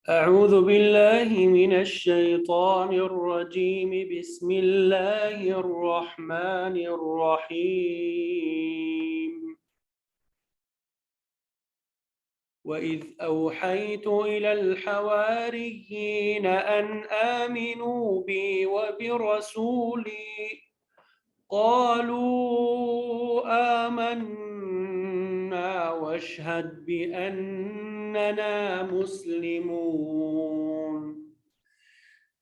أعوذ بالله من الشيطان الرجيم. بسم الله الرحمن الرحيم. وإذ أوحيت إلى الحواريين أن آمنوا بي وبرسولي قالوا آمنا واشهد بأننا مسلمون.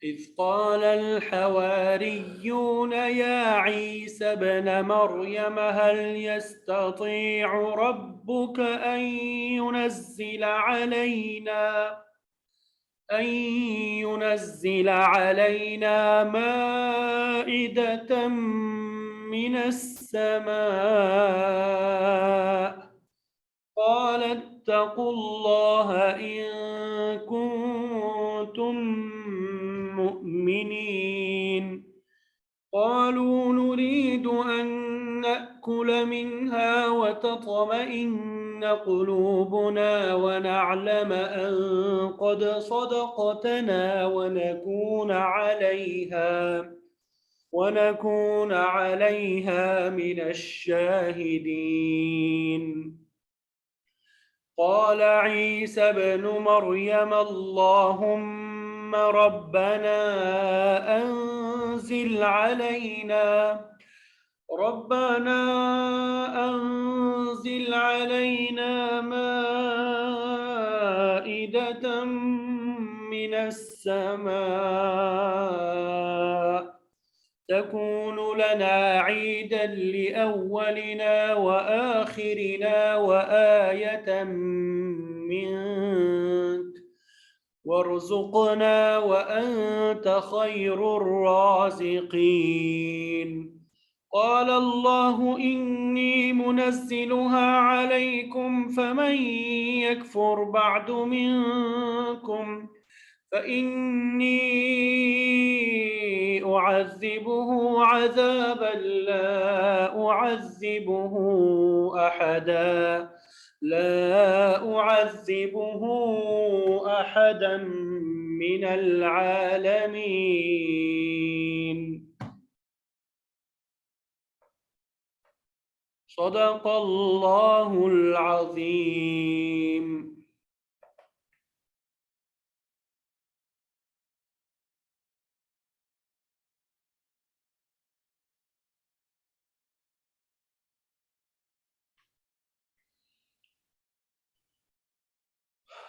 إذ قال الحواريون يا عيسى ابن مريم هل يستطيع ربك أن ينزل علينا مائدة من السماء؟ قال اتقوا الله إن كنتم مؤمنين. قالوا نريد أن نأكل منها وتطمئن قلوبنا ونعلم أن قد صدقتنا ونكون عليها من الشاهدين. قال عيسى ابن مريم اللهم ربنا أنزل علينا مائدة من السماء تكون لنا عيدا لأولنا وآخرنا وآية منك وارزقنا وأنت خير الرازقين. قال الله إني منزلها عليكم فمن يكفر بعد منكم فإني أعذبه عذابا لا أعذبه أحدا من العالمين. صدق الله العظيم.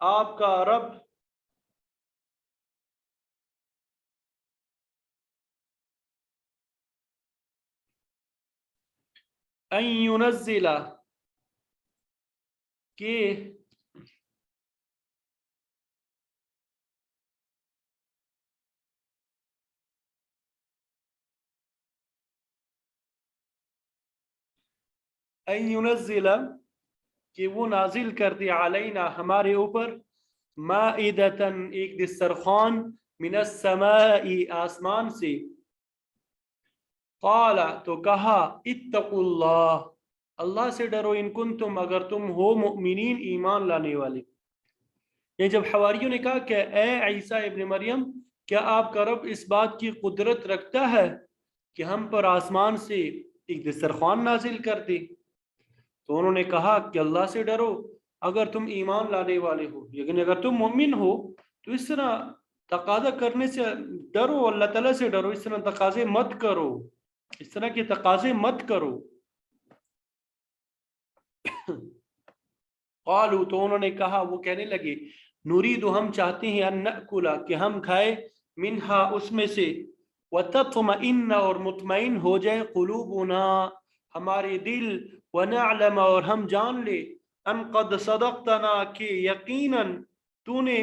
آپ کا رب ان ينزل کہ ان ينزل کہ وہ نازل کر دے علینا ہمارے اوپر مائدتن ایک دسترخوان من السماء آسمان سے قال تو کہا اتقوا اللہ اللہ سے ڈرو ان کنتم اگر تم ہو مؤمنین ایمان لانے والے. یہ جب حواریوں نے کہا کہ اے عیسیٰ ابن مریم کیا آپ کا رب اس بات کی قدرت رکھتا ہے کہ ہم پر آسمان سے ایک دسترخوان نازل کر دے تو انہوں نے کہا کہ اللہ سے ڈرو اگر تم ایمان لانے والے ہو لیکن اگر تم مومن ہو تو اس طرح تقاضا کرنے سے ڈرو اللہ تعالیٰ سے ڈرو اس طرح تقاضے مت کرو اس طرح کے تقاضے مت کرو. قالوا تو انہوں نے کہا وہ کہنے لگے نرید ہم چاہتے ہیں ان نأکلا کہ ہم کھائے منہا اس میں سے وتطمئن اور مطمئن ہو جائے قلوبنا ہمارے دل ونعلم اور ہم جان لے ان قد صدقتنا کہ یقیناً تو نے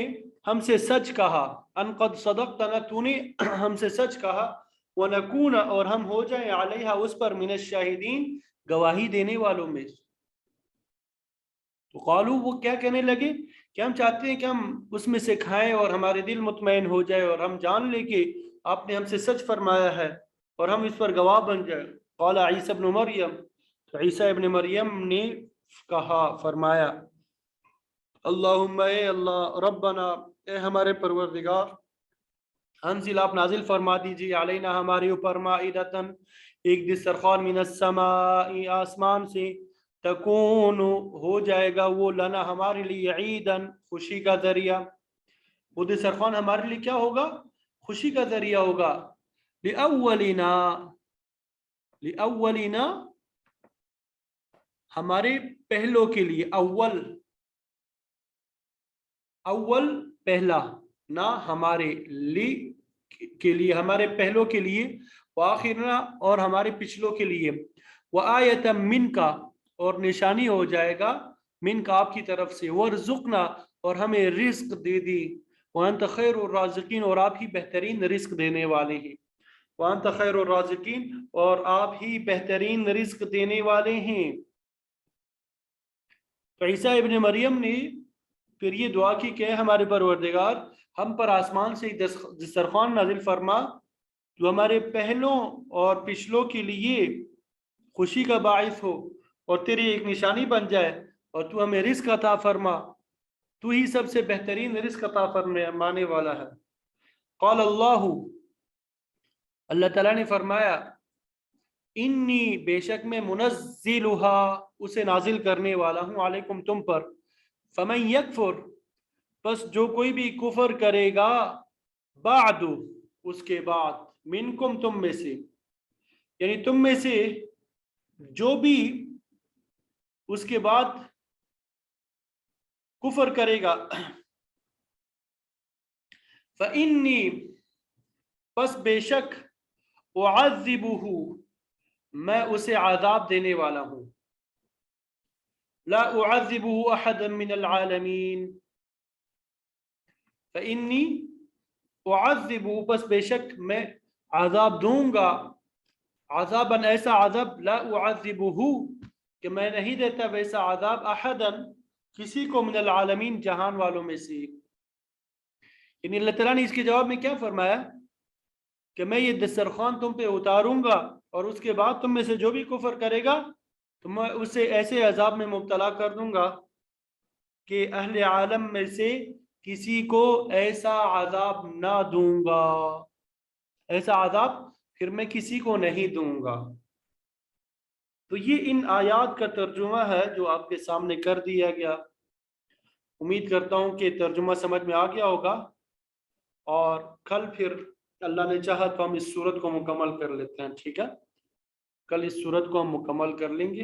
ہم سے سچ کہا ان قد صدقتنا تو نے ہم سے سچ کہا ونکون اور ہم ہو جائیں علیہا اس پر من الشاہدین گواہی دینے والوں میں. تو قالو وہ کیا کہنے لگے کہ ہم چاہتے ہیں کہ ہم اس میں سے کھائیں اور ہمارے دل مطمئن ہو جائے اور ہم جان لیں کہ آپ نے ہم سے سچ فرمایا ہے اور ہم اس پر گواہ بن جائیں. قال عیسیٰ ابن مریم تو عیسیٰ ابن مریم نے کہا فرمایا اللہم اے اللہ ربنا اے ہمارے پروردگار انزل آپ نازل فرما دیجیے علینا ہمارے اوپر مائدتن ایک دسترخوان من السماء آسمان سے تکون ہو جائے گا وہ لنا ہمارے لیے عیدن خوشی کا ذریعہ وہ دسترخوان ہمارے لیے کیا ہوگا خوشی کا ذریعہ ہوگا. لأولنا ہمارے پہلوں کے لیے اول پہلا نہ ہمارے لی کے لیے ہمارے پہلوں کے لیے وآخرنا اور ہمارے پچھلوں کے لیے وآیۃ من کا اور نشانی ہو جائے گا من کا آپ کی طرف سے ورزقنا اور ہمیں رزق دے دی وانت خیر الرازقین اور آپ ہی بہترین رزق دینے والے ہیں وانت خیر الرازقین اور آپ ہی بہترین رزق دینے والے ہیں. تو عیسیٰ ابن مریم نے پھر یہ دعا کی کہ ہمارے پروردگار ہم پر آسمان سے دسترخوان نازل فرما جو ہمارے پہلوں اور پچھلوں کے لیے خوشی کا باعث ہو اور تیری ایک نشانی بن جائے اور تو ہمیں رزق عطا فرما تو ہی سب سے بہترین رزق عطا فرمانے والا ہے. قال اللہ تعالیٰ نے فرمایا انی بے شک میں منزلها اسے نازل کرنے والا ہوں علیکم تم پر فمن یکفر بس جو کوئی بھی کفر کرے گا بعد اس کے بعد منکم تم میں سے یعنی تم میں سے جو بھی اس کے بعد کفر کرے گا فإنی پس بے شک اعذبہ میں اسے عذاب دینے والا ہوں لا اعذبہ احدا من العالمین فإنی اعذبہ پس بے شک میں عذاب دوں گا عذاباً ایسا عذاب لا اعذبہ کہ میں نہیں دیتا ویسا عذاب احدا کسی کو من العالمین جہان والوں میں سے. یعنی اللہ تعالیٰ نے اس کے جواب میں کیا فرمایا کہ میں یہ دسترخوان تم پہ اتاروں گا اور اس کے بعد تم میں سے جو بھی کفر کرے گا تو میں اسے ایسے عذاب میں مبتلا کر دوں گا کہ اہل عالم میں سے کسی کو ایسا عذاب نہ دوں گا ایسا عذاب پھر میں کسی کو نہیں دوں گا. تو یہ ان آیات کا ترجمہ ہے جو آپ کے سامنے کر دیا گیا. امید کرتا ہوں کہ ترجمہ سمجھ میں آ گیا ہوگا اور کل پھر اللہ نے چاہا تو ہم اس سورت کو مکمل کر لیتے ہیں. ٹھیک ہے کل اس سورت کو ہم مکمل کر لیں گے.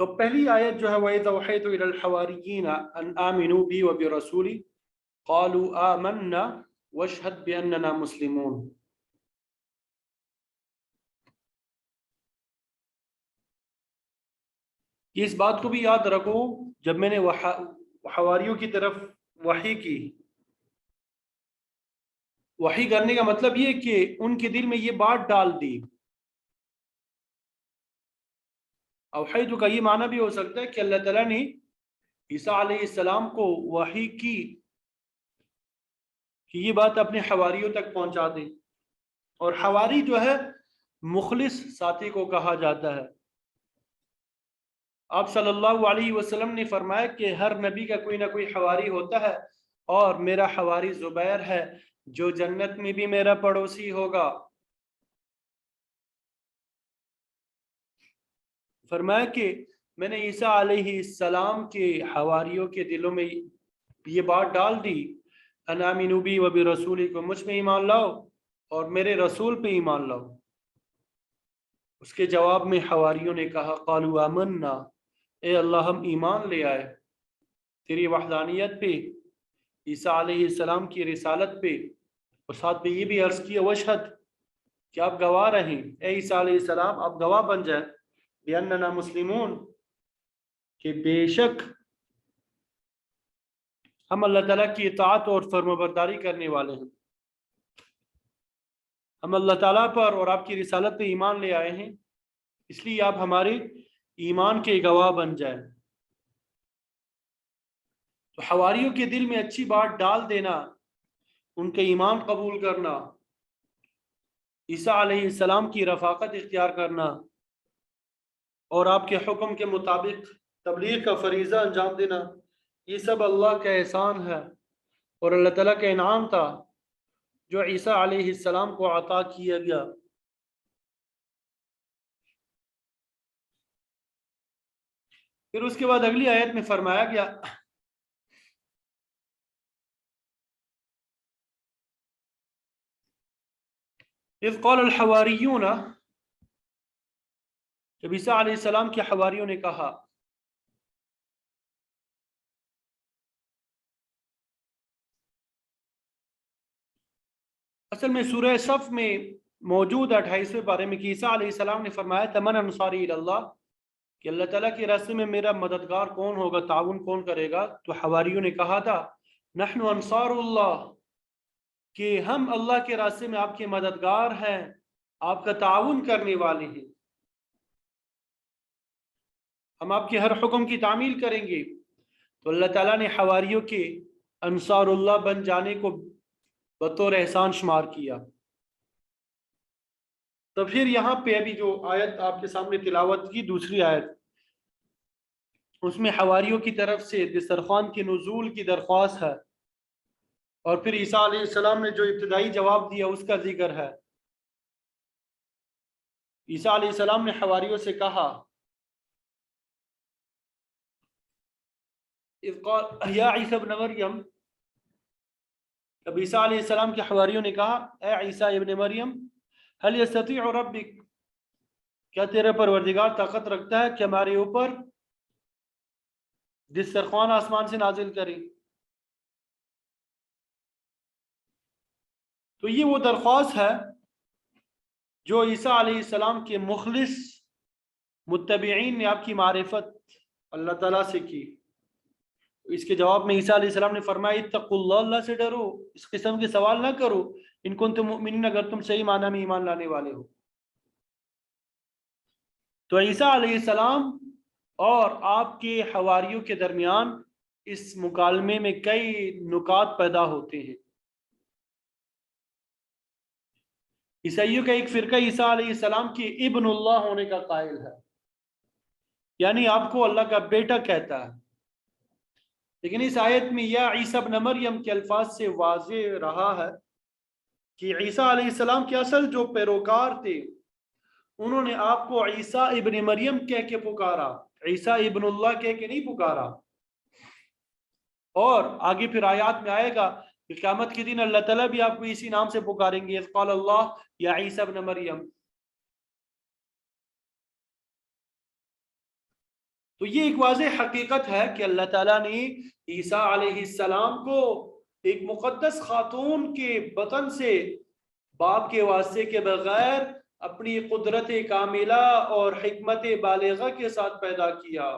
تو پہلی آیت جو ہے وَإِذَا أَوْحَيْتُ إِلَى الْحَوَارِيِّينَ أَنْ آمِنُوا بِي وَبِرَسُولِي قَالُوا آمَنَّا وَاشْهَدْ بِأَنَّنَا مُسْلِمُونَ۔ اس بات کو بھی یاد رکھو، جب میں نے حواریوں کی طرف وحی کی، وحی کرنے کا مطلب یہ کہ ان کے دل میں یہ بات ڈال دی۔ اوحیت کا یہ معنی بھی ہو سکتا ہے کہ اللہ تعالیٰ نے عیسیٰ علیہ السلام کو وحی کی کہ یہ بات اپنے حواریوں تک پہنچا دیں۔ اور حواری جو ہے مخلص ساتھی کو کہا جاتا ہے۔ آپ صلی اللہ علیہ وسلم نے فرمایا کہ ہر نبی کا کوئی نہ کوئی حواری ہوتا ہے، اور میرا حواری زبیر ہے جو جنت میں بھی میرا پڑوسی ہوگا۔ فرمایا کہ میں نے عیسیٰ علیہ السلام کے حواریوں کے دلوں میں یہ بات ڈال دی، ان آمنوا بی و برسولی، کو مجھ میں ایمان لاؤ اور میرے رسول پہ ایمان لاؤ۔ اس کے جواب میں حواریوں نے کہا قالوا آمنا، اے اللہ ہم ایمان لے آئے تیری وحدانیت پہ، عیسیٰ علیہ السلام کی رسالت پہ، اور ساتھ میں یہ بھی عرض کیا وشہد، کہ آپ گواہ رہیں، اے عیسیٰ علیہ السلام آپ گواہ بن جائیں، بِأَنَّنَا مُسْلِمُونَ، کہ بے شک ہم اللہ تعالیٰ کی اطاعت اور فرمانبرداری کرنے والے ہیں، ہم اللہ تعالیٰ پر اور آپ کی رسالت پہ ایمان لے آئے ہیں، اس لیے آپ ہمارے ایمان کے گواہ بن جائیں۔ تو حواریوں کے دل میں اچھی بات ڈال دینا، ان کے ایمان قبول کرنا، عیسیٰ علیہ السلام کی رفاقت اختیار کرنا، اور آپ کے حکم کے مطابق تبلیغ کا فریضہ انجام دینا، یہ سب اللہ کا احسان ہے اور اللہ تعالیٰ کا انعام تھا جو عیسیٰ علیہ السلام کو عطا کیا گیا۔ پھر اس کے بعد اگلی آیت میں فرمایا گیا اذ قال الحواریون، جب عیسیٰ علیہ السلام کے حواریوں نے کہا، اصل میں سورہ صف میں موجود 28ویں پارے میں کہ عیسیٰ علیہ السلام نے فرمایا تھا من انصاری اللہ، کہ اللہ تعالیٰ کے راستے میں میرا مددگار کون ہوگا، تعاون کون کرے گا؟ تو حواریوں نے کہا تھا نحن انصار اللہ، کہ ہم اللہ کے راستے میں آپ کے مددگار ہیں، آپ کا تعاون کرنے والے ہیں، ہم آپ کے ہر حکم کی تعمیل کریں گے۔ تو اللہ تعالیٰ نے حواریوں کے انصار اللہ بن جانے کو بطور احسان شمار کیا۔ تو پھر یہاں پہ ابھی جو آیت آپ کے سامنے تلاوت کی، دوسری آیت، اس میں حواریوں کی طرف سے دسترخوان کے نزول کی درخواست ہے، اور پھر عیسیٰ علیہ السلام نے جو ابتدائی جواب دیا اس کا ذکر ہے۔ عیسیٰ علیہ السلام نے حواریوں سے کہا اذ قال یا عیسیٰ ابن مریم، اب عیسیٰ علیہ السلام کے حواریوں نے کہا اے عیسیٰ ابن مریم هل یستطیع ربک، کیا تیرا پروردگار طاقت رکھتا ہے کہ ہمارے اوپر دسترخوان آسمان سے نازل کرے؟ تو یہ وہ درخواست ہے جو عیسیٰ علیہ السلام کے مخلص متبعین نے آپ کی معرفت اللہ تعالیٰ سے کی۔ اس کے جواب میں عیسیٰ علیہ السلام نے فرمایا اتقوا اللہ، اللہ سے ڈرو، اس قسم کے سوال نہ کرو، ان کنتم مؤمنین، اگر تم صحیح معنی میں ایمان لانے والے ہو۔ تو عیسیٰ علیہ السلام اور آپ کے حواریوں کے درمیان اس مکالمے میں کئی نکات پیدا ہوتے ہیں۔ عیسائیوں کا ایک فرقہ عیسیٰ علیہ السلام کی ابن اللہ ہونے کا قائل ہے، یعنی آپ کو اللہ کا بیٹا کہتا ہے، لیکن اس آیت میں یا عیسیٰ ابن مریم کے الفاظ سے واضح رہا ہے کہ عیسیٰ علیہ السلام کے اصل جو پیروکار تھے انہوں نے آپ کو عیسیٰ ابن مریم کہہ کے پکارا، عیسیٰ ابن اللہ کہہ کے نہیں پکارا۔ اور آگے پھر آیات میں آئے گا کہ قیامت کے دن اللہ تعالیٰ بھی آپ کو اسی نام سے پکاریں گے، اذ قال اللہ یا عیسیٰ ابن مریم۔ تو یہ ایک واضح حقیقت ہے کہ اللہ تعالیٰ نے عیسیٰ علیہ السلام کو ایک مقدس خاتون کے بطن سے باپ کے واسطے کے بغیر اپنی قدرت کاملہ اور حکمت بالغہ کے ساتھ پیدا کیا۔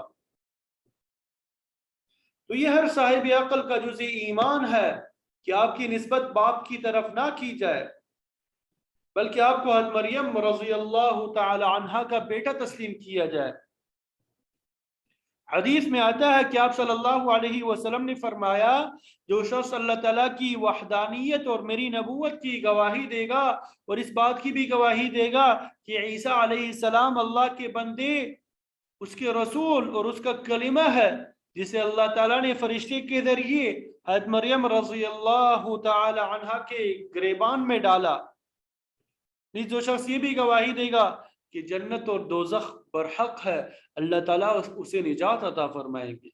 تو یہ ہر صاحب عقل کا جزء ایمان ہے کہ آپ کی نسبت باپ کی طرف نہ کی جائے، بلکہ آپ کو حضرت مریم رضی اللہ تعالی عنہا کا بیٹا تسلیم کیا جائے۔ حدیث میں آتا ہے کہ آپ صلی اللہ علیہ وسلم نے فرمایا جو شخص اللہ تعالیٰ کی وحدانیت اور میری نبوت کی گواہی دے گا اور اس بات کی بھی گواہی دے گا کہ عیسیٰ علیہ السلام اللہ کے بندے، اس کے رسول اور اس کا کلمہ ہے جسے اللہ تعالیٰ نے فرشتے کے ذریعے حضرت مریم رضی اللہ تعالی عنہا کے گریبان میں ڈالا، جو شخص یہ بھی گواہی دے گا کہ جنت اور دوزخ برحق ہے، اللہ تعالیٰ اسے نجات عطا فرمائیں گے۔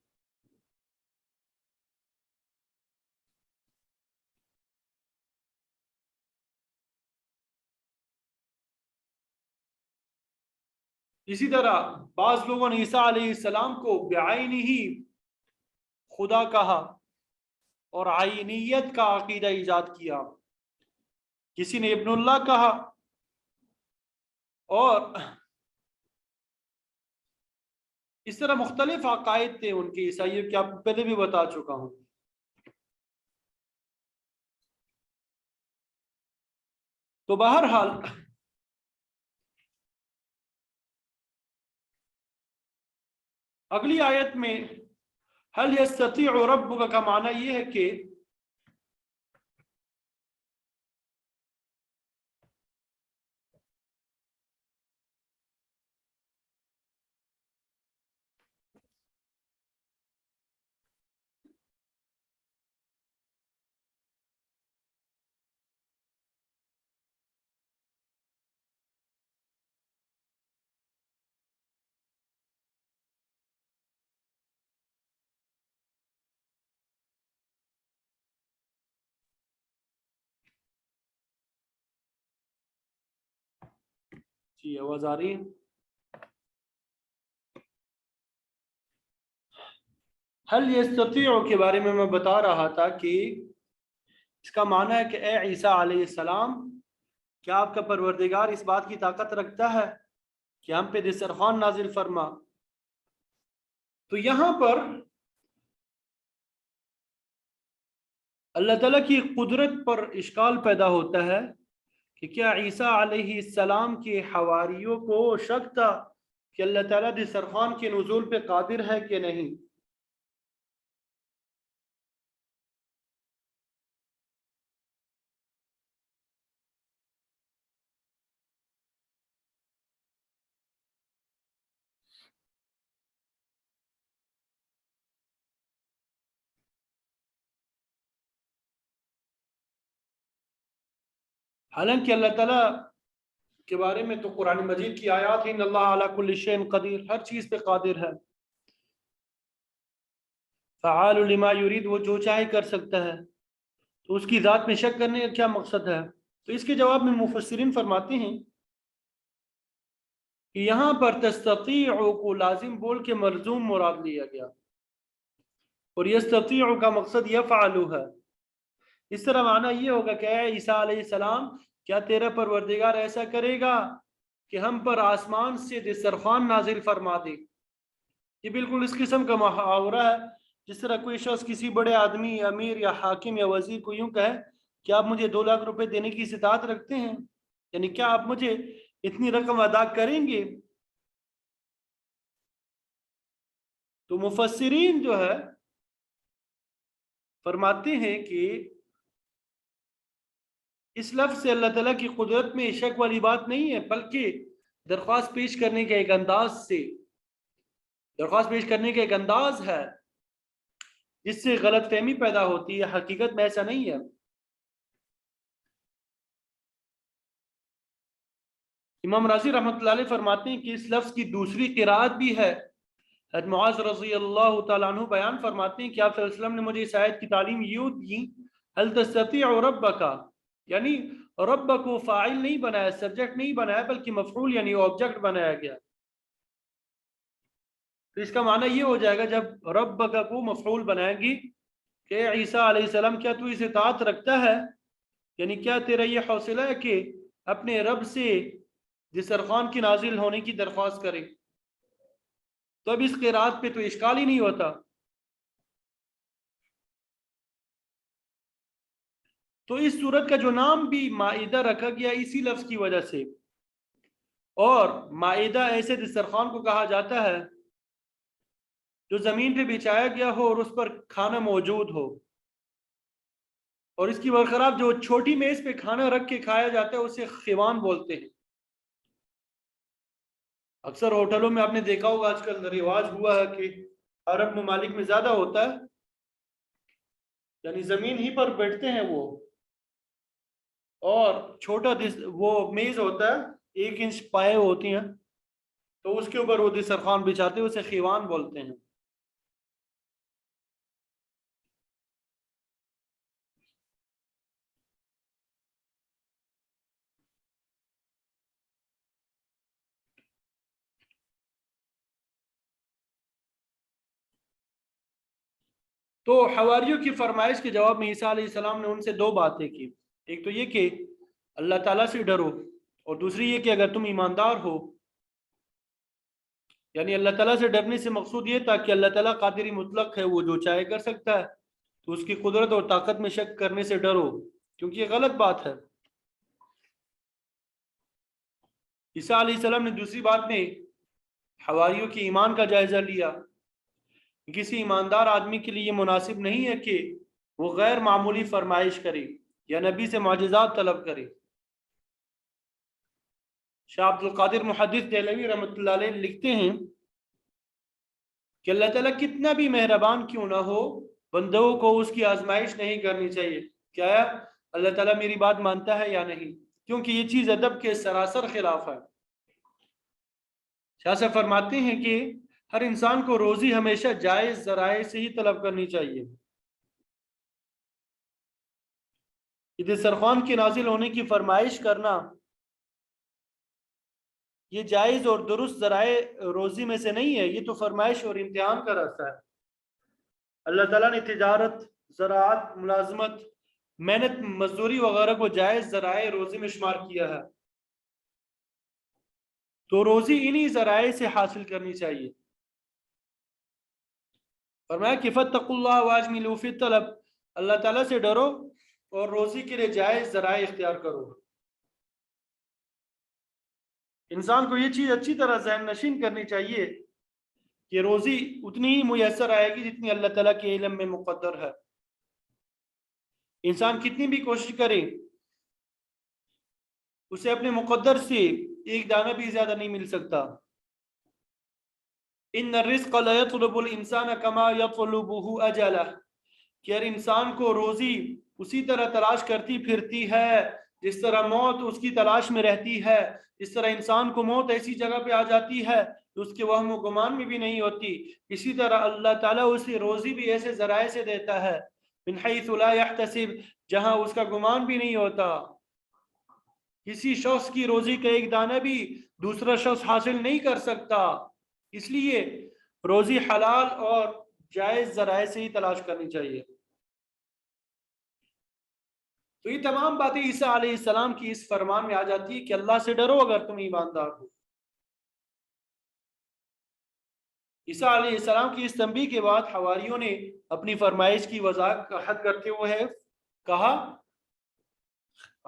اسی طرح بعض لوگوں نے عیسیٰ علیہ السلام کو بعینہ ہی خدا کہا اور عینیت کا عقیدہ ایجاد کیا، کسی نے ابن اللہ کہا، اور اس طرح مختلف عقائد تھے ان کے عیسائیوں کے، آپ کو پہلے بھی بتا چکا ہوں۔ تو بہرحال اگلی آیت میں هل يستطيع ربك کا معنی یہ ہے کہ جی آواز آ رہی ہے؟ هل يستطيع کے بارے میں بتا رہا تھا کہ اس کا معنی ہے کہ اے عیسیٰ علیہ السلام، کیا آپ کا پروردگار اس بات کی طاقت رکھتا ہے کہ ہم پہ دسترخوان نازل فرما؟ تو یہاں پر اللہ تعالیٰ کی قدرت پر اشکال پیدا ہوتا ہے کہ کیا عیسیٰ علیہ السلام کے حواریوں کو شک تھا کہ اللہ تعالیٰ دسترخوان کے نزول پہ قادر ہے کہ نہیں؟ حالانکہ اللہ تعالیٰ کے بارے میں تو قرآن مجید کی آیات ہیں، ان اللہ علی کل شیء قدیر، ہر چیز پہ قادر ہے، فعال لما یرید، وہ جو چاہے کر سکتا ہے، تو اس کی ذات میں شک کرنے کا کیا مقصد ہے؟ تو اس کے جواب میں مفسرین فرماتے ہیں کہ یہاں پر تستطیع کو لازم بول کے ملزوم مراد لیا گیا، اور یستطیع کا مقصد یفعل ہے۔ اس طرح معنی یہ ہوگا کہ اے عیسیٰ علیہ السلام، کیا تیرا پروردگار ایسا کرے گا کہ ہم پر آسمان سے دسترخوان نازل فرما دے؟ یہ بالکل اس قسم کا محاورہ ہے جس طرح کوئی شخص کسی بڑے آدمی، امیر یا حاکم یا وزیر کو یوں کہے کہ آپ مجھے 2 لاکھ روپے دینے کی استطاعت رکھتے ہیں، یعنی کیا آپ مجھے اتنی رقم ادا کریں گے؟ تو مفسرین جو ہے فرماتے ہیں کہ اس لفظ سے اللہ تعالیٰ کی قدرت میں شک والی بات نہیں ہے، بلکہ درخواست پیش کرنے کے ایک انداز ہے جس سے غلط فہمی پیدا ہوتی ہے، حقیقت میں ایسا نہیں ہے۔ امام راضی رحمۃ اللہ علیہ فرماتے ہیں کہ اس لفظ کی دوسری قرات بھی ہے۔ حضرت معاذ رضی اللہ تعالیٰ عنہ بیان فرماتے ہیں کہ آپ صلی اللہ علیہ وسلم نے مجھے اس آیت کی تعلیم یوں دی، هل تستطيع ربک، یعنی رب کو فاعل نہیں بنایا، سبجیکٹ نہیں بنایا، بلکہ مفعول یعنی آبجیکٹ بنایا گیا۔ تو اس کا معنی یہ ہو جائے گا جب ربک کو مفعول بنائیں گی کہ عیسیٰ علیہ السلام کیا تو اس اطاعت رکھتا ہے، یعنی کیا تیرا یہ حوصلہ ہے کہ اپنے رب سے دسترخوان کی نازل ہونے کی درخواست کرے؟ تو اب اس قرات پہ تو اشکال ہی نہیں ہوتا۔ تو اس سورت کا جو نام بھی مائدہ رکھا گیا اسی لفظ کی وجہ سے، اور مائدہ ایسے دسترخوان کو کہا جاتا ہے جو زمین پہ بچھایا گیا ہو اور اس پر کھانا موجود ہو، اور اس کی برخلاف جو چھوٹی میز پہ کھانا رکھ کے کھایا جاتا ہے اسے خوان بولتے ہیں۔ اکثر ہوٹلوں میں آپ نے دیکھا ہوگا آج کل رواج ہوا ہے کہ عرب ممالک میں زیادہ ہوتا ہے، یعنی زمین ہی پر بیٹھتے ہیں وہ، اور چھوٹا وہ میز ہوتا ہے 1 انچ پائے ہوتی ہیں، تو اس کے اوپر وہ دسترخوان بچھاتے ہیں، اسے خوان بولتے ہیں۔ تو حواریوں کی فرمائش کے جواب میں عیسیٰ علیہ السلام نے ان سے 2 باتیں کی، ایک تو یہ کہ اللہ تعالیٰ سے ڈرو، اور دوسری یہ کہ اگر تم ایماندار ہو، یعنی اللہ تعالیٰ سے ڈرنے سے مقصود یہ تھا کہ اللہ تعالیٰ قادر مطلق ہے، وہ جو چاہے کر سکتا ہے، تو اس کی قدرت اور طاقت میں شک کرنے سے ڈرو، کیونکہ یہ غلط بات ہے۔ عیسیٰ علیہ السلام نے دوسری بات میں حواریوں کی ایمان کا جائزہ لیا۔ کسی ایماندار آدمی کے لیے یہ مناسب نہیں ہے کہ وہ غیر معمولی فرمائش کرے یا نبی سے معجزات طلب کرے۔ شاہ عبد القادر محدث دہلوی رحمۃ اللہ علیہ لکھتے ہیں کہ اللہ تعالیٰ کتنا بھی مہربان کیوں نہ ہو، بندوں کو اس کی آزمائش نہیں کرنی چاہیے، کیا اللہ تعالیٰ میری بات مانتا ہے یا نہیں، کیونکہ یہ چیز ادب کے سراسر خلاف ہے۔ شاہ صاحب فرماتے ہیں کہ ہر انسان کو روزی ہمیشہ جائز ذرائع سے ہی طلب کرنی چاہیے۔ دسترخوان کے نازل ہونے کی فرمائش کرنا یہ جائز اور درست ذرائع روزی میں سے نہیں ہے، یہ تو فرمائش اور امتحان کا راستہ ہے۔ اللہ تعالیٰ نے تجارت، زراعت، ملازمت، محنت، مزدوری وغیرہ کو جائز ذرائع روزی میں شمار کیا ہے، تو روزی انہی ذرائع سے حاصل کرنی چاہیے۔ فرمایا کہ فاتقوا اللہ واجملوا فی الطلب، اللہ تعالیٰ سے ڈرو اور روزی کے لیے جائز ذرائع اختیار کرو۔ انسان کو یہ چیز اچھی طرح ذہن نشین کرنی چاہیے کہ روزی اتنی ہی میسر آئے گی جتنی اللہ تعالیٰ کے علم میں مقدر ہے۔ انسان کتنی بھی کوشش کرے اسے اپنے مقدر سے ایک دانہ بھی زیادہ نہیں مل سکتا۔ ان الرزق لا يطلب الانسان كما يطلبه اجله، کہ ہر انسان کو روزی اسی طرح تلاش کرتی پھرتی ہے جس طرح موت اس کی تلاش میں رہتی ہے۔ جس طرح انسان کو موت ایسی جگہ پہ آ جاتی ہے تو اس کے وہم و گمان میں بھی نہیں ہوتی، اسی طرح اللہ تعالیٰ اسے روزی بھی ایسے ذرائع سے دیتا ہے من حیث لا يحتسب، جہاں اس کا گمان بھی نہیں ہوتا۔ کسی شخص کی روزی کا ایک دانہ بھی دوسرا شخص حاصل نہیں کر سکتا، اس لیے روزی حلال اور جائز ذرائع سے ہی تلاش کرنی چاہیے۔ تو یہ تمام باتیں عیسیٰ علیہ السلام کی اس فرمان میں آ جاتی ہے کہ اللہ سے ڈرو اگر تم ایماندار ہو۔ عیسیٰ علیہ السلام کی اس تنبیہ کے بعد حواریوں نے اپنی فرمائش کی وضاحت کرتے ہوئے کہا،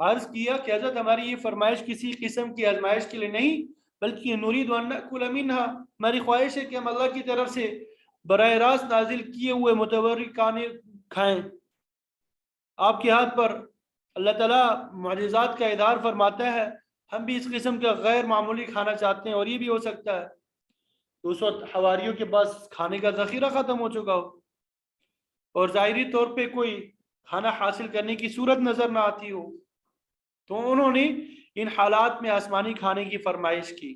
عرض کیا کہ حضرت ہماری یہ فرمائش کسی قسم کی آزمائش کے لیے نہیں، بلکہ نرید ان نأکل منہا، ہماری خواہش ہے کہ ہم اللہ کی طرف سے براہ راست نازل کیے ہوئے متبرک کھانے کھائیں۔ آپ کے ہاتھ پر اللہ تعالیٰ معجزات کا اظہار فرماتا ہے، ہم بھی اس قسم کا غیر معمولی کھانا چاہتے ہیں، اور یہ بھی ہو سکتا ہے تو اس وقت حواریوں کے پاس کھانے کا ذخیرہ ختم ہو چکا ہو اور ظاہری طور پہ کوئی کھانا حاصل کرنے کی صورت نظر نہ آتی ہو، تو انہوں نے ان حالات میں آسمانی کھانے کی فرمائش کی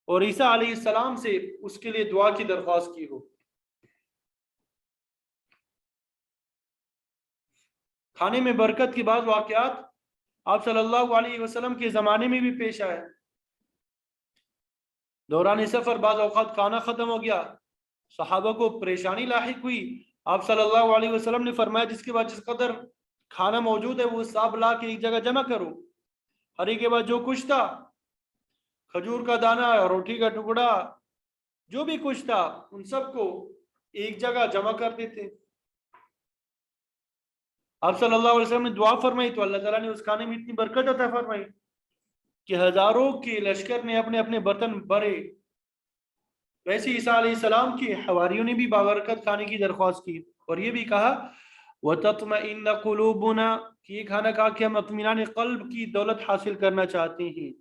اور عیسیٰ علیہ السلام سے اس کے لیے دعا کی درخواست کی ہو۔ کھانے میں برکت کے بعض واقعات آپ صلی اللہ علیہ وسلم کے زمانے میں بھی پیش آئے۔ دوران سفر بعض اوقات کھانا ختم ہو گیا، صحابہ کو پریشانی لاحق ہوئی، آپ صلی اللہ علیہ وسلم نے فرمایا جس کے بعد جس قدر کھانا موجود ہے وہ سب لا کے ایک جگہ جمع کرو، ہر ایک کے بعد جو کچھ تھا، کھجور کا دانہ، روٹی کا ٹکڑا، جو بھی کچھ تھا ان سب کو ایک جگہ جمع کر دیتے۔ آپ صلی اللہ علیہ وسلم نے دعا فرمائی تو اللہ تعالیٰ نے اس کھانے میں اتنی برکت عطا فرمائی کہ ہزاروں کے لشکر نے اپنے اپنے برتن بھرے۔ ویسے عیسیٰ علیہ السلام کی حواریوں نے بھی بابرکت کھانے کی درخواست کی اور یہ بھی کہا وَتَطْمَئِنَّ قُلُوبُنَا کہ یہ کھانا کھا کے ہم اطمینان قلب کی دولت حاصل کرنا چاہتے ہیں۔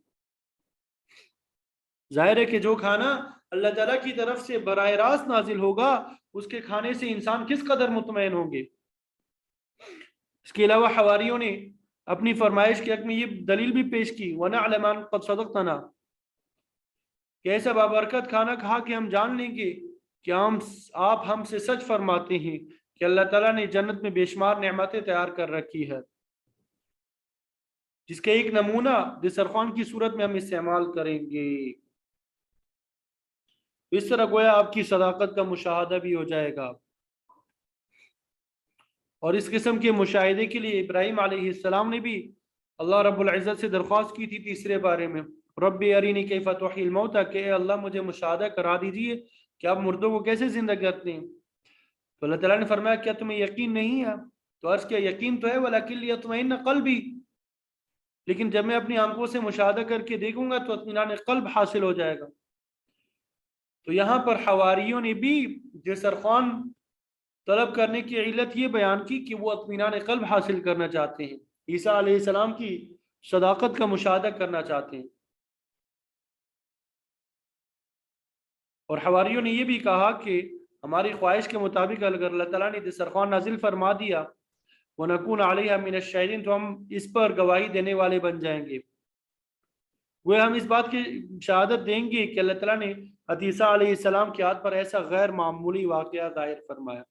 ظاہر ہے کہ جو کھانا اللہ تعالیٰ کی طرف سے براہ راست نازل ہوگا اس کے کھانے سے انسان کس قدر مطمئن ہوں گے۔ اس کے علاوہ حواریوں نے اپنی فرمائش کے حق میں یہ دلیل بھی پیش کی وَنَعْلَمَ أَنَّ قَدْ صَدَقْتَنَا کہ ایسا بابرکت کھانا کھا کے ہم جان لیں گے کہ آپ ہم سے سچ فرماتے ہیں کہ اللہ تعالیٰ نے جنت میں بے شمار نعمتیں تیار کر رکھی ہے جس کا ایک نمونہ دسترخوان کی صورت میں ہم استعمال کریں گے۔ اس طرح گویا آپ کی صداقت کا مشاہدہ بھی ہو جائے گا۔ اور اس قسم کے مشاہدے کے لیے ابراہیم علیہ السلام نے بھی اللہ رب العزت سے درخواست کی تھی تیسرے بارے میں، رب ارینی کیف تحیی الموتى کہ اے اللہ مجھے مشاہدہ کرا دیجئے کہ آپ مردوں کو کیسے زندہ کرتے ہیں۔ تو اللہ تعالیٰ نے فرمایا کیا تمہیں یقین نہیں ہے؟ تو عرض کیا یقین تو ہے ولیکن لیطمئن قلبی، لیکن جب میں اپنی آنکھوں سے مشاہدہ کر کے دیکھوں گا تو اطمینان قلب حاصل ہو جائے گا۔ تو یہاں پر حواریوں نے بھی دسترخوان طلب کرنے کی علت یہ بیان کی کہ وہ اطمینان قلب حاصل کرنا چاہتے ہیں، عیسیٰ علیہ السلام کی صداقت کا مشاہدہ کرنا چاہتے ہیں۔ اور حواریوں نے یہ بھی کہا کہ ہماری خواہش کے مطابق اگر اللہ تعالیٰ نے دسترخوان نازل فرما دیا وَنَكُونَ عَلَيْهَا مِنَ الشَّاهِدِينَ تو ہم اس پر گواہی دینے والے بن جائیں گے، وہ ہم اس بات کی شہادت دیں گے کہ اللہ تعالیٰ نے عیسیٰ علیہ السلام کے ہاتھ پر ایسا غیر معمولی واقعہ ظاہر فرمایا۔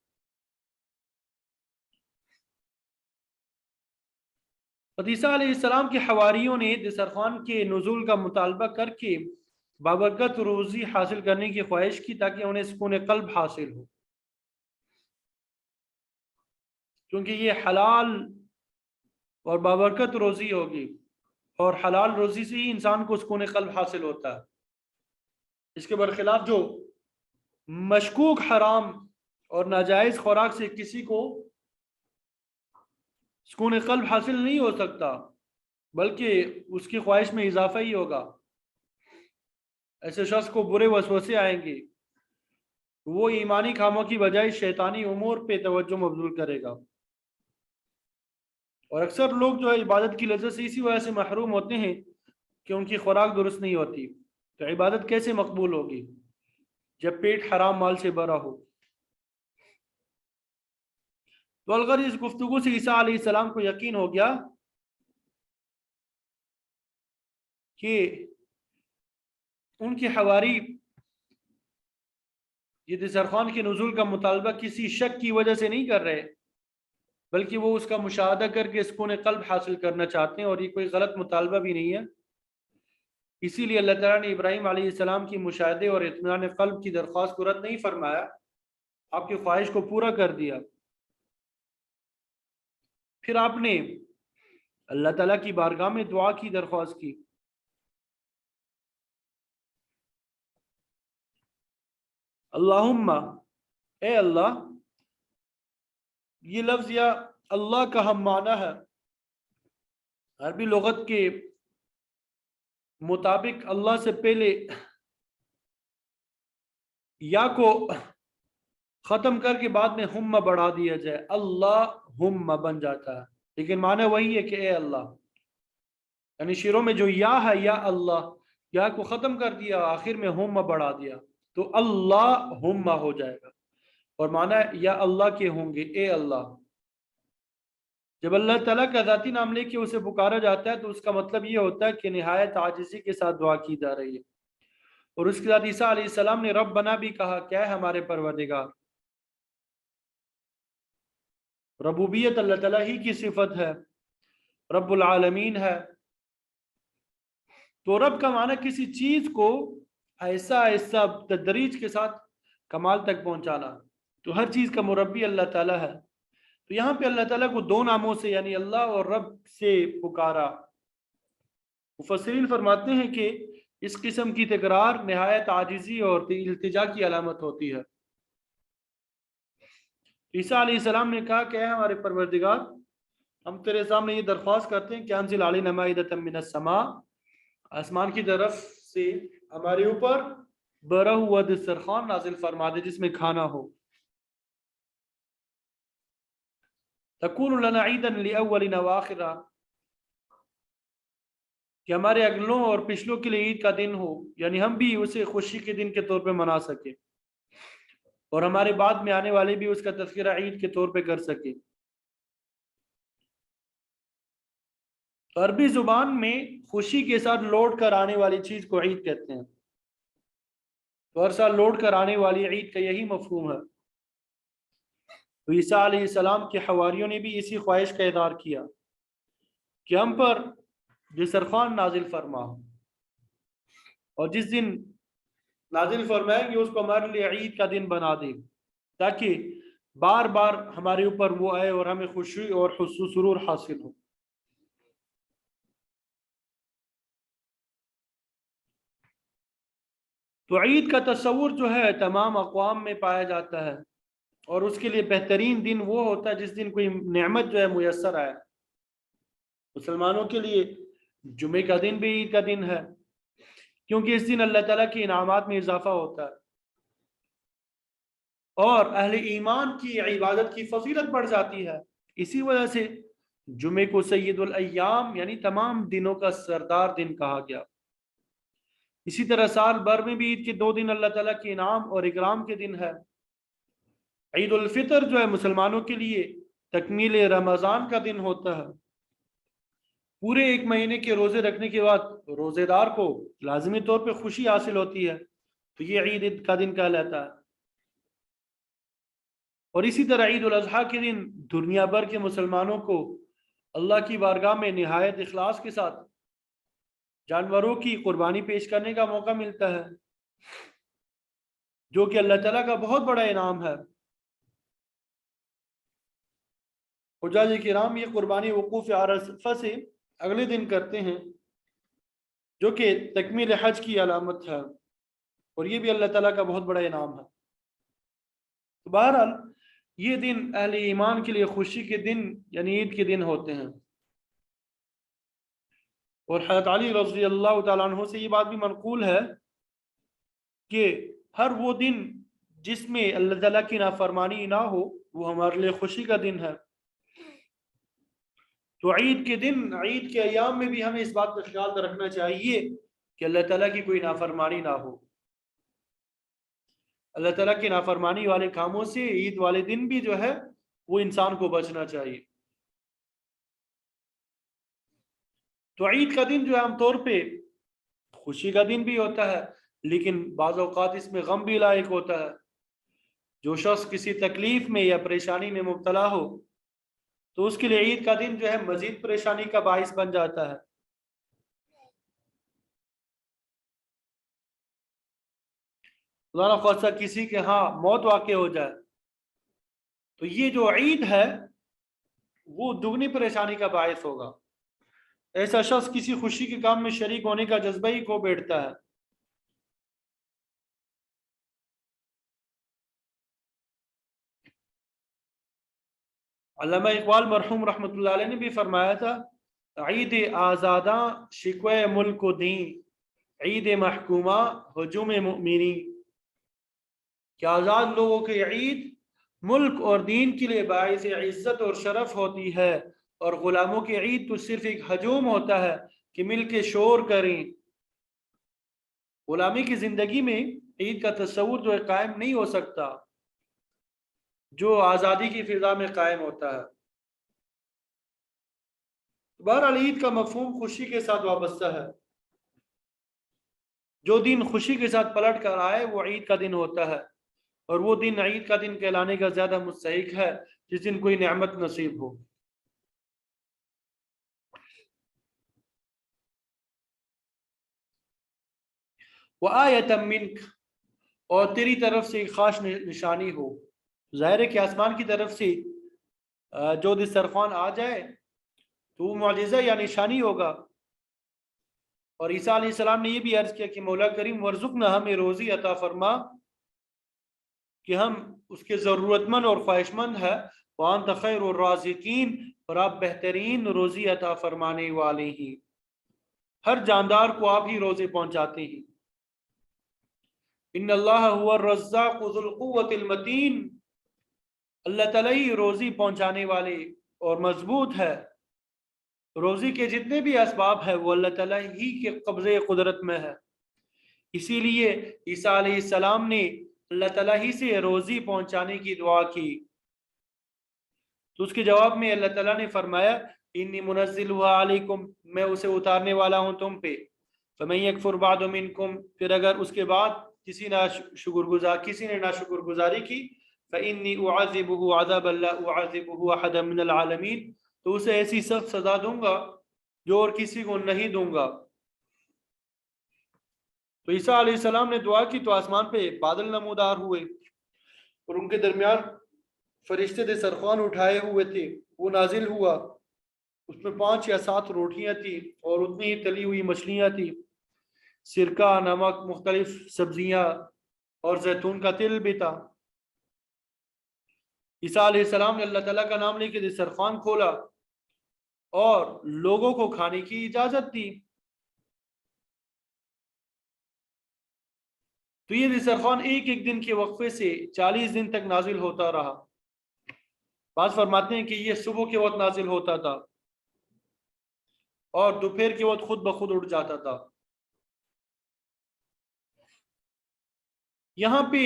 عیسیٰ علیہ السلام کے حواریوں نے دسترخوان کے نزول کا مطالبہ کر کے بابرکت روزی حاصل کرنے کی خواہش کی تاکہ انہیں سکون قلب حاصل ہو، کیونکہ یہ حلال اور بابرکت روزی ہوگی اور حلال روزی سے ہی انسان کو سکون قلب حاصل ہوتا ہے۔ اس کے برخلاف جو مشکوک حرام اور ناجائز خوراک سے کسی کو سکون قلب حاصل نہیں ہو سکتا بلکہ اس کی خواہش میں اضافہ ہی ہوگا۔ ایسے شخص کو برے وسوسے آئیں گے، وہ ایمانی کاموں کی بجائے شیطانی امور پہ توجہ مبذول کرے گا، اور اکثر لوگ جو ہے عبادت کی لذت سے اسی وجہ سے محروم ہوتے ہیں کہ ان کی خوراک درست نہیں ہوتی، تو عبادت کیسے مقبول ہوگی جب پیٹ حرام مال سے بھرا ہو۔ تو الغرض اس گفتگو سے عیسیٰ علیہ السلام کو یقین ہو گیا کہ ان کے حواری یہ دسترخوان کے نزول کا مطالبہ کسی شک کی وجہ سے نہیں کر رہے بلکہ وہ اس کا مشاہدہ کر کے سکون قلب حاصل کرنا چاہتے ہیں، اور یہ کوئی غلط مطالبہ بھی نہیں ہے۔ اسی لیے اللہ تعالیٰ نے ابراہیم علیہ السلام کی مشاہدے اور اطمینان قلب کی درخواست کو رد نہیں فرمایا، آپ کی خواہش کو پورا کر دیا۔ پھر آپ نے اللہ تعالیٰ کی بارگاہ میں دعا کی درخواست کی، اللہم اے اللہ، یہ لفظ یا اللہ کا ہم معنی ہے، عربی لغت کے مطابق اللہ سے پہلے یا کو ختم کر کے بعد میں ہم بڑھا دیا جائے، اللہ ہم بن جاتا ہے، لیکن معنی وہی ہے کہ اے اللہ، یعنی شیروں میں جو یا ہے یا اللہ، یا کو ختم کر دیا آخر میں ہم بڑھا دیا تو اللہ ہم ہو جائے گا، اور معنی ہے یا اللہ کے ہوں گے، اے اللہ۔ جب اللہ تعالیٰ کا ذاتی نام لے کے اسے پکارا جاتا ہے تو اس کا مطلب یہ ہوتا ہے کہ نہایت عاجزی کے ساتھ دعا کی جا رہی ہے، اور اس کے ساتھ عیسیٰ علیہ السلام نے رب بنا بھی کہا، کیا ہے ہمارے پروردگار۔ ربوبیت اللہ تعالیٰ ہی کی صفت ہے، رب العالمین ہے، تو رب کا معنی کسی چیز کو ایسا ایسا تدریج کے ساتھ کمال تک پہنچانا، تو ہر چیز کا مربی اللہ تعالیٰ ہے۔ تو یہاں پہ اللہ تعالیٰ کو دو ناموں سے یعنی اللہ اور رب سے پکارا۔ مفسرین فرماتے ہیں کہ اس قسم کی تکرار نہایت عاجزی اور التجا کی علامت ہوتی ہے۔ عیسیٰ علیہ السلام نے کہا کہ اے ہمارے پروردگار، ہم تیرے سامنے یہ درخواست کرتے ہیں کہ انزل علینا مائدۃ من السماء، آسمان کی طرف سے ہمارے اوپر بھرا ہوا دسترخوان نازل فرما دے جس میں کھانا ہو، تکون لنا عیدا لاولنا واخرا، کہ ہمارے اگلوں اور پچھلوں کے لیے عید کا دن ہو، یعنی ہم بھی اسے خوشی کے دن کے طور پہ منا سکیں، اور ہمارے بعد میں آنے والے بھی اس کا تذکرہ عید کے طور پہ کر سکیں۔ عربی زبان میں خوشی کے ساتھ لوٹ کر آنے والی چیز کو عید کہتے ہیں، تو ہر سال لوٹ کر آنے والی عید کا یہی مفہوم ہے۔ تو عیسیٰ علیہ السلام کے حواریوں نے بھی اسی خواہش کا اظہار کیا کہ ہم پر دسترخوان نازل فرما، اور جس دن نازل فرمائیں گے اس کو ہمارے لیے عید کا دن بنا دے، تاکہ بار بار ہمارے اوپر وہ آئے اور ہمیں خوشی اور سرور حاصل ہو۔ تو عید کا تصور جو ہے تمام اقوام میں پایا جاتا ہے، اور اس کے لیے بہترین دن وہ ہوتا ہے جس دن کوئی نعمت جو ہے میسر آئے۔ مسلمانوں کے لیے جمعے کا دن بھی عید کا دن ہے، کیونکہ اس دن اللہ تعالیٰ کی انعامات میں اضافہ ہوتا ہے، اور اہل ایمان کی عبادت کی فضیلت بڑھ جاتی ہے۔ اسی وجہ سے جمعے کو سید الایام یعنی تمام دنوں کا سردار دن کہا گیا۔ اسی طرح سال بھر میں بھی عید کے دو دن اللہ تعالیٰ کے انعام اور اکرام کے دن ہے۔ عید الفطر جو ہے مسلمانوں کے لیے تکمیل رمضان کا دن ہوتا ہے، پورے ایک مہینے کے روزے رکھنے کے بعد روزے دار کو لازمی طور پہ خوشی حاصل ہوتی ہے، تو یہ عید کا دن کہلاتا ہے۔ اور اسی طرح عید الاضحیٰ کے دن دنیا بھر کے مسلمانوں کو اللہ کی بارگاہ میں نہایت اخلاص کے ساتھ جانوروں کی قربانی پیش کرنے کا موقع ملتا ہے، جو کہ اللہ تعالیٰ کا بہت بڑا انعام ہے۔ حجاج کرام یہ قربانی وقوف عرفہ سے اگلے دن کرتے ہیں، جو کہ تکمیل حج کی علامت ہے، اور یہ بھی اللہ تعالیٰ کا بہت بڑا انعام ہے۔ تو بہرحال یہ دن اہل ایمان کے لیے خوشی کے دن یعنی عید کے دن ہوتے ہیں، اور حضرت علی رضی اللہ تعالیٰ عنہ سے یہ بات بھی منقول ہے کہ ہر وہ دن جس میں اللہ تعالیٰ کی نافرمانی نہ ہو وہ ہمارے لیے خوشی کا دن ہے۔ تو عید کے دن، عید کے ایام میں بھی ہمیں اس بات کا خیال رکھنا چاہیے کہ اللہ تعالیٰ کی کوئی نافرمانی نہ ہو۔ اللہ تعالیٰ کی نافرمانی والے کاموں سے عید والے دن بھی جو ہے وہ انسان کو بچنا چاہیے۔ تو عید کا دن جو ہے عام طور پہ خوشی کا دن بھی ہوتا ہے، لیکن بعض اوقات اس میں غم بھی لاحق ہوتا ہے۔ جو شخص کسی تکلیف میں یا پریشانی میں مبتلا ہو تو اس کے لیے عید کا دن جو ہے مزید پریشانی کا باعث بن جاتا ہے۔ خدا نہ خواستہ کسی کے ہاں موت واقع ہو جائے تو یہ جو عید ہے وہ دگنی پریشانی کا باعث ہوگا۔ ایسا شخص کسی خوشی کے کام میں شریک ہونے کا جذبہ ہی کھو بیٹھتا ہے۔ علامہ اقبال مرحوم رحمۃ اللہ علیہ نے بھی فرمایا تھا، عید آزاداں شکوہ ملک و دین، عید محکومہ ہجوم مؤمنین، کہ آزاد لوگوں کی عید ملک اور دین کے لیے باعث عزت اور شرف ہوتی ہے، اور غلاموں کی عید تو صرف ایک ہجوم ہوتا ہے کہ مل کے شور کریں۔ غلامی کی زندگی میں عید کا تصور جو ہے قائم نہیں ہو سکتا جو آزادی کی فضا میں قائم ہوتا ہے۔ بہرحال عید کا مفہوم خوشی کے ساتھ وابستہ ہے، جو دن خوشی کے ساتھ پلٹ کر آئے وہ عید کا دن ہوتا ہے، اور وہ دن عید کا دن کہلانے کا زیادہ مستحق ہے جس دن کوئی نعمت نصیب ہو۔ وَآیَةً مِّنْکَ، اور تیری طرف سے ایک خاص نشانی ہو۔ ظاہر ہے کہ آسمان کی طرف سے جو دسترخوان آ جائے تو وہ معجزہ یا نشانی ہوگا۔ اور عیسیٰ علیہ السلام نے یہ بھی عرض کیا کہ مولا کریم ورزقنا، ہمیں روزی عطا فرما کہ ہم اس کے ضرورت مند اور خواہش مند ہے۔ وَأَنْتَ خَيْرُ الرَّازِقِينَ، اور آپ بہترین روزی عطا فرمانے والے ہیں، ہر جاندار کو آپ ہی روزے پہنچاتے ہیں۔ ان اللہ هو الرزاق ذو القوة المتین، اللہ تعالیٰ ہی روزی پہنچانے والے اور مضبوط ہے۔ روزی کے جتنے بھی اسباب ہیں وہ اللہ تعالیٰ ہی کے قبضے قدرت میں ہے، اسی لیے عیسیٰ علیہ السلام نے اللہ تعالیٰ ہی سے روزی پہنچانے کی دعا کی، تو اس کے جواب میں اللہ تعالیٰ نے فرمایا انی منزلها علیکم، میں اسے اتارنے والا ہوں تم پہ۔ فمن یکفر بعد منکم، پھر اگر اس کے بعد کسی نے ناشکر گزاری کی، فانی اعذبه عذابا لا اعذبه احدا من العالمین، تو اسے ایسی سخت سزا دوں گا جو اور کسی کو نہیں دوں گا۔ تو عیسیٰ علیہ السلام نے دعا کی تو آسمان پہ بادل نمودار ہوئے، اور ان کے درمیان فرشتے دسترخوان اٹھائے ہوئے تھے، وہ نازل ہوا، اس میں 5 یا 7 روٹیاں تھیں اور اتنی ہی تلی ہوئی مچھلیاں تھیں، سرکہ، نمک، مختلف سبزیاں اور زیتون کا تیل بھی تھا۔ عیسیٰ علیہ السلام نے اللہ تعالیٰ کا نام لے کے دسترخوان کھولا اور لوگوں کو کھانے کی اجازت دی۔ تو یہ دسترخوان ایک ایک دن کے وقفے سے 40 دن تک نازل ہوتا رہا۔ بعض فرماتے ہیں کہ یہ صبح کے وقت نازل ہوتا تھا اور دوپہر کے وقت خود بخود اٹھ جاتا تھا۔ یہاں پہ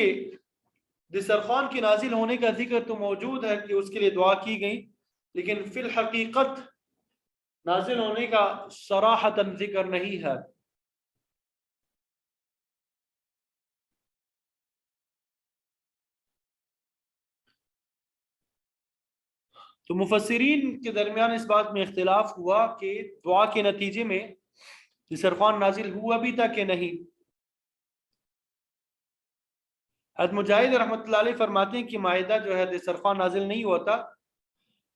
دسترخوان کے نازل ہونے کا ذکر تو موجود ہے کہ اس کے لیے دعا کی گئی، لیکن فی الحقیقت نازل ہونے کا صراحتاً ذکر نہیں ہے۔ تو مفسرین کے درمیان اس بات میں اختلاف ہوا کہ دعا کے نتیجے میں دسترخوان نازل ہوا بھی تھا کہ نہیں۔ حضرت مجاہد رحمۃ اللہ علیہ فرماتے ہیں کہ مائدہ جو ہے دسترخوان نازل نہیں ہوتا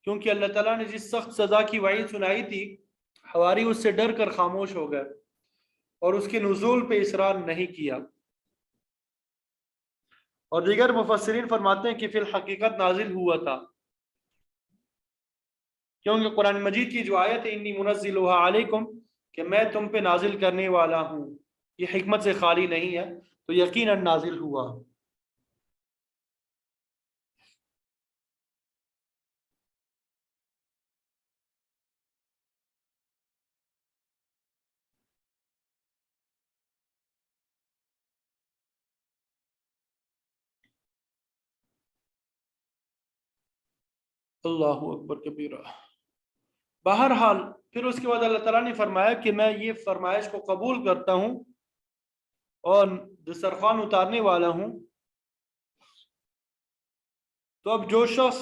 کیونکہ اللہ تعالیٰ نے جس سخت سزا کی وعید سنائی تھی، حواری اس سے ڈر کر خاموش ہو گئے اور اس کے نزول پہ اصرار نہیں کیا۔ اور دیگر مفسرین فرماتے ہیں کہ فی الحقیقت نازل ہوا تھا، کیونکہ قرآن مجید کی جو آیت ہے انی منزلها علیکم، کہ میں تم پہ نازل کرنے والا ہوں، یہ حکمت سے خالی نہیں ہے، تو یقیناً نازل ہوا۔ اللہ اکبر کبیرہ۔ بہرحال پھر اس کے بعد اللہ تعالیٰ نے فرمایا کہ میں یہ فرمائش کو قبول کرتا ہوں اور دسترخوان اتارنے والا ہوں، تو اب جو شخص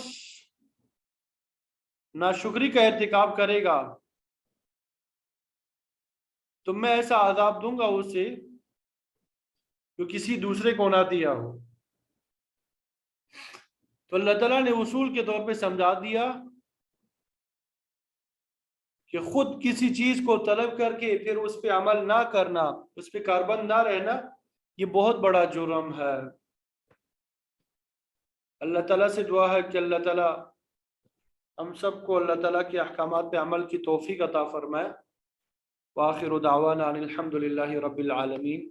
ناشکری کا ارتکاب کرے گا تو میں ایسا عذاب دوں گا اسے جو کسی دوسرے کو نہ دیا ہو۔ تو اللہ تعالیٰ نے اصول کے طور پہ سمجھا دیا کہ خود کسی چیز کو طلب کر کے پھر اس پہ عمل نہ کرنا، اس پہ کاربند نہ رہنا، یہ بہت بڑا جرم ہے۔ اللہ تعالیٰ سے دعا ہے کہ اللہ تعالیٰ ہم سب کو اللہ تعالیٰ کے احکامات پہ عمل کی توفیق عطا فرمائے۔ وآخر دعوانا ان الحمد للہ رب العالمین۔